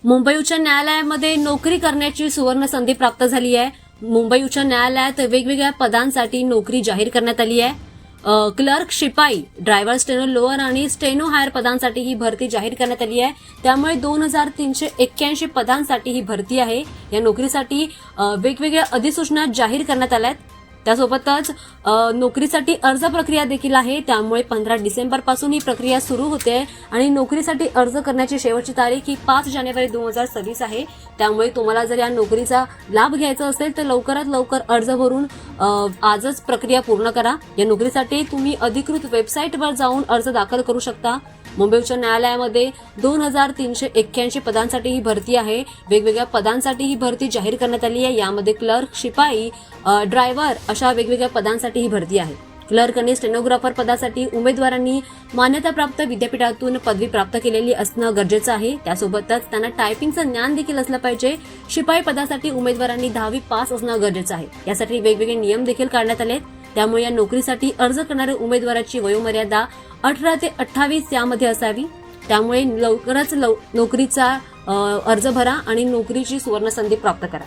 मुंबई उच्च न्यायालयामध्ये नोकरी करण्याची सुवर्ण संधी प्राप्त झाली आहे। मुंबई उच्च न्यायालयात वेगवेगळ्या पदांसाठी नोकरी जाहीर करण्यात आली आहे। क्लर्क, शिपाई, ड्रायव्हर, स्टेनो लोअर आणि स्टेनो हायर पदांसाठी ही भरती जाहीर करण्यात आली आहे। त्यामुळे 2381 पदांसाठी ही भरती आहे। या नोकरीसाठी वेगवेगळ्या अधिसूचना जाहीर करण्यात आल्या आहेत। त्यासोबतच नोकरीसाठी अर्ज प्रक्रिया देखील आहे। त्यामुळे 15 डिसेंबर पासून ही प्रक्रिया सुरू होते आणि नोकरीसाठी अर्ज करण्याची शेवटची तारीख ही 5 जानेवारी 2026 आहे। त्यामुळे तुम्हाला जर या नोकरीचा लाभ घ्यायचा असेल तर लवकरात लवकर अर्ज भरून आजच प्रक्रिया पूर्ण करा। या नोकरीसाठी तुम्ही अधिकृत वेबसाईटवर जाऊन अर्ज दाखल करू शकता। मुंबई उच्च न्यायालयामध्ये 2381 पदांसाठी ही भरती आहे। वेगवेगळ्या पदांसाठी ही भरती जाहीर करण्यात आली आहे। यामध्ये क्लर्क, शिपाई, ड्रायव्हर अशा वेगवेगळ्या पदांसाठी ही भरती आहे। क्लर्क आणि स्टेनोग्राफर पदासाठी उमेदवारांनी मान्यताप्राप्त विद्यापीठातून पदवी प्राप्त केलेली असणं गरजेचं आहे। त्यासोबतच त्यांना टायपिंगचं ज्ञान देखील असलं पाहिजे। शिपाई पदासाठी उमेदवारांनी 10वी पास असणं गरजेचं आहे। यासाठी वेगवेगळे नियम देखील काढण्यात आले। त्यामुळे या नोकरीसाठी अर्ज करणाऱ्या उमेदवाराची वयोमर्यादा 18 ते 28 यामध्ये असावी। त्यामुळे लवकरच नोकरीचा अर्ज भरा आणि नोकरीची सुवर्ण संधी प्राप्त करा।